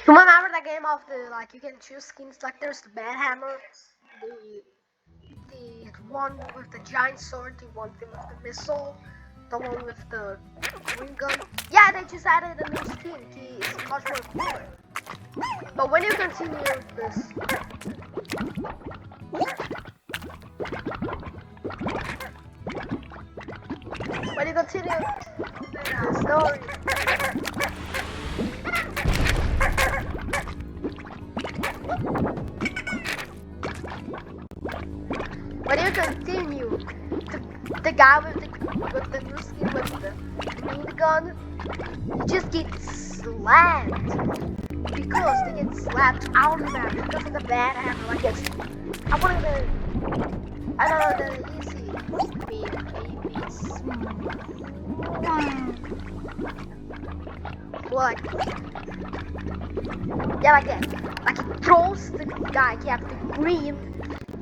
You remember that game of the like you can choose skins like there's the bad hammer, the one with the giant sword, the one thing with the missile, the one with the green gun. Yeah, they just added a new skin. It's much more cooler. But when you continue this, when you continue the story. When you continue, the guy with the new skin with the green gun, he just gets slapped because they get slapped out of the map because of the bad hammer. Like it's, I don't know the easy well, like yeah, like that. Like he throws the guy, he has the green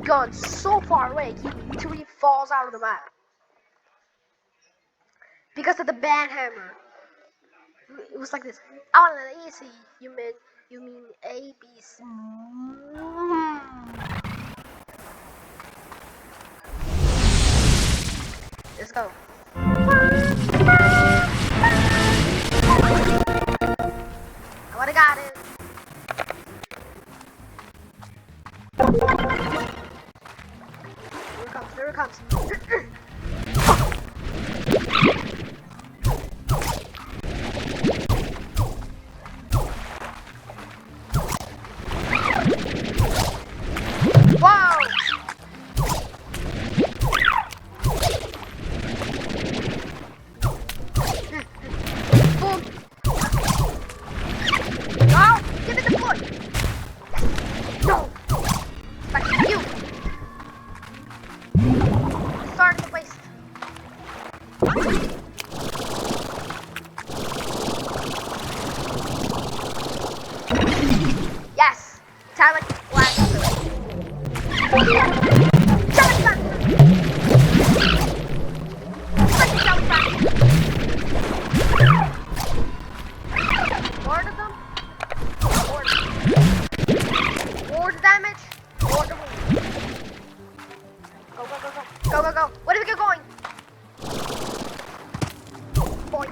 gun so far away, he literally falls out of the map because of the bad hammer. It was like this. Oh, no, easy. You mean A B C. Let's go. I would've got it. Here it comes. Wow! Boom! Oh, give me the foot! No! Back to you! Start the waste. Yes! Time like flash. More of them? More damage? More the wound. Go, go, go, go. Go, go, go. Where do we get going? Boy.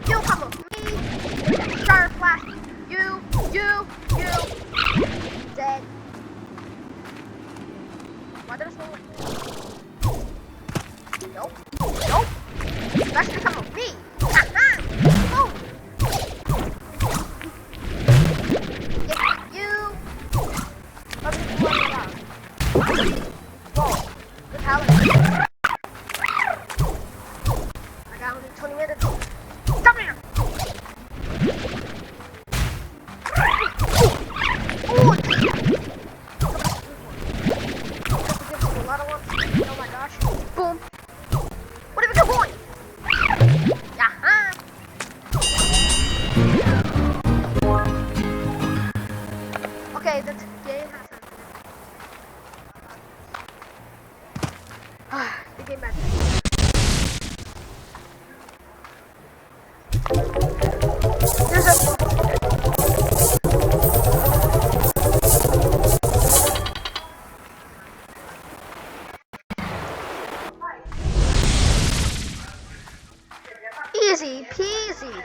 You come with me. Sharp flash. You. Dead. Why there's no one? Nope. Especially come with me. Ha-ha. Boom. You. Let me blow it out. Whoa. Good talent. I got only 20 minutes. Come here. Oh, a lot of ones. Oh my gosh. Boom. What have we got going? Yeah. Okay, the game has ended. The game has ended. There's a easy peasy.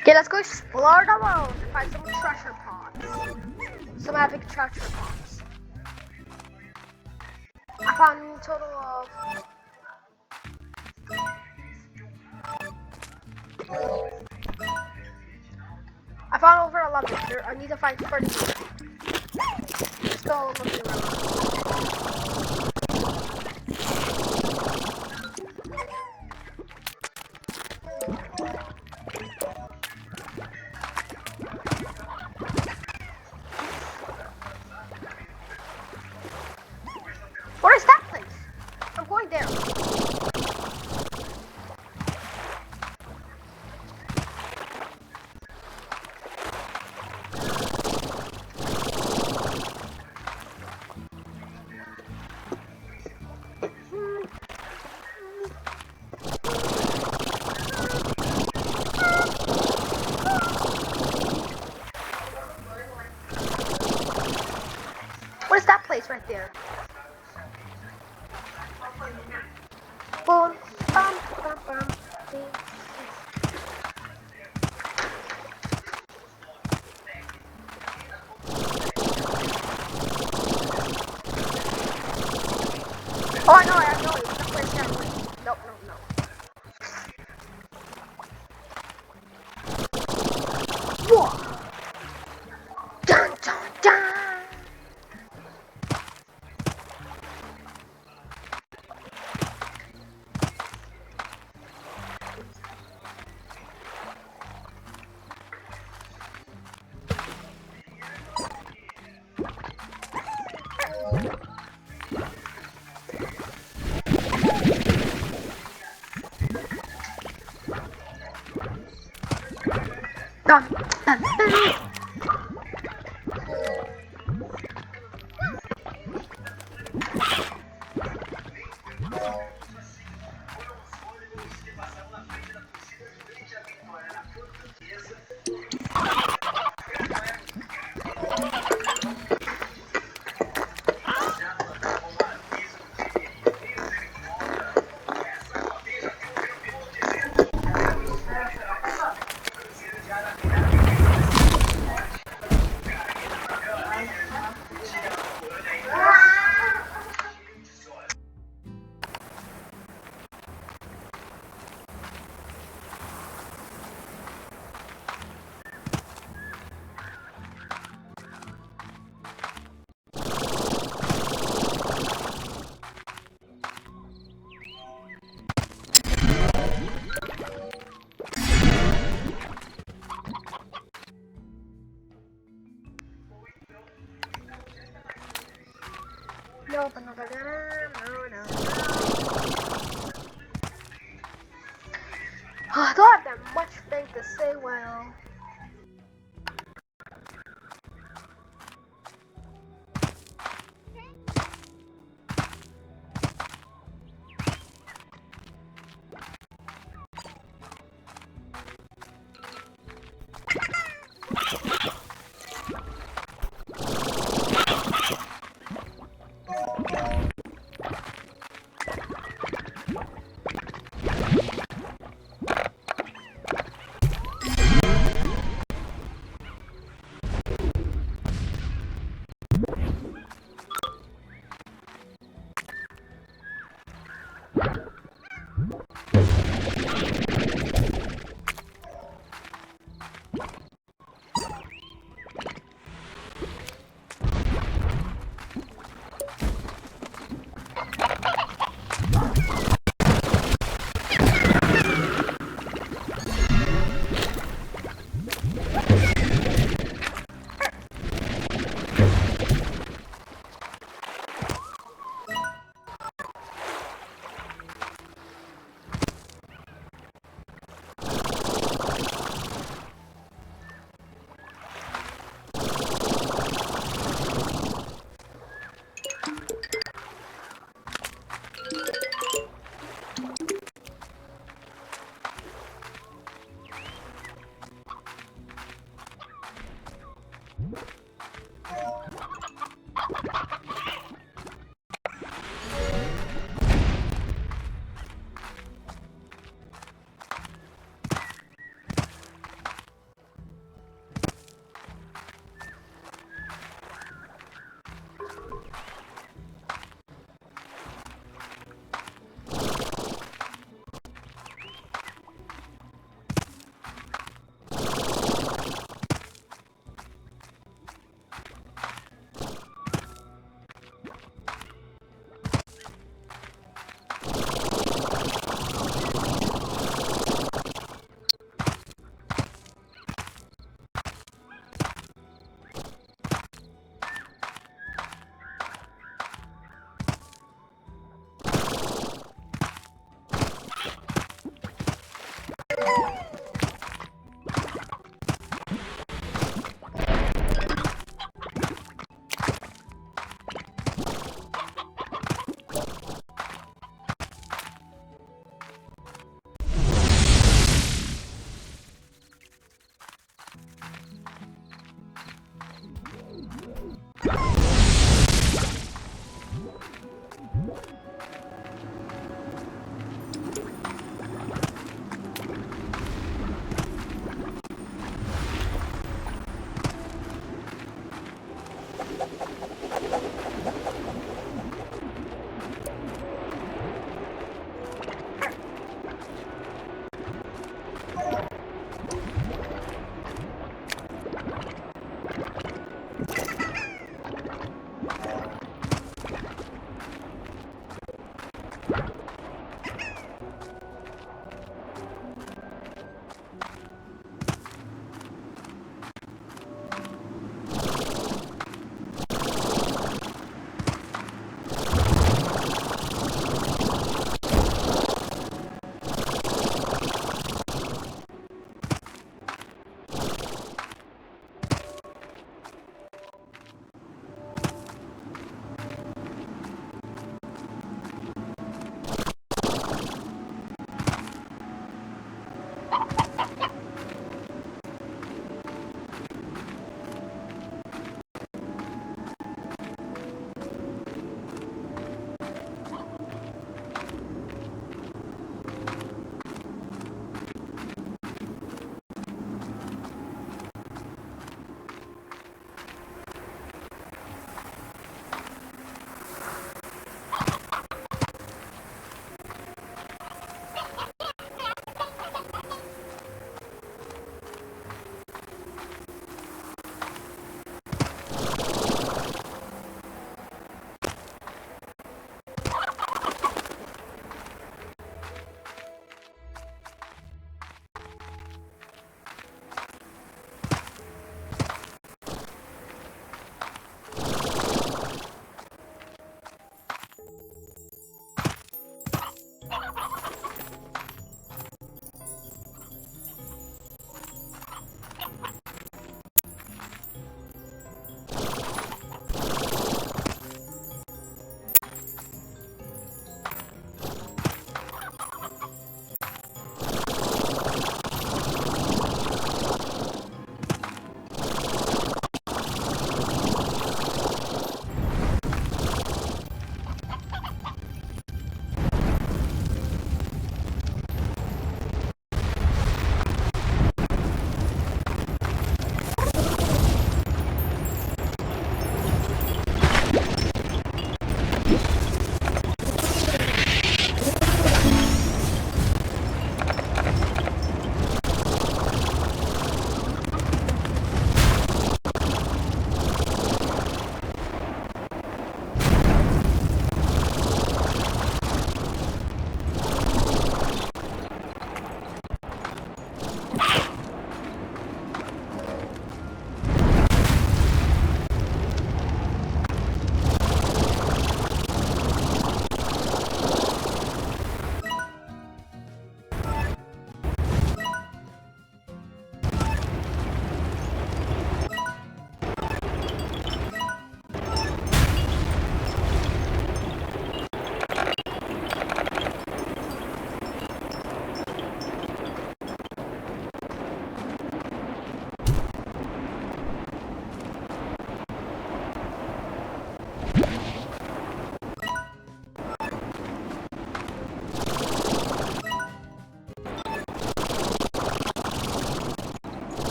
Okay, let's go explore the world and find some treasure pods. Some epic treasure pods. I found a total of... I found over 11. I need to find 30. Let's go looking around. What is that place? I'm going there. right there. Boom, bum, bum, bum. Oh, I know it. It's the place that way. No. Whoa! Dun, dun, dun! Dun, dun, dun. No, but no. I don't have that much thing to say, well.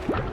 you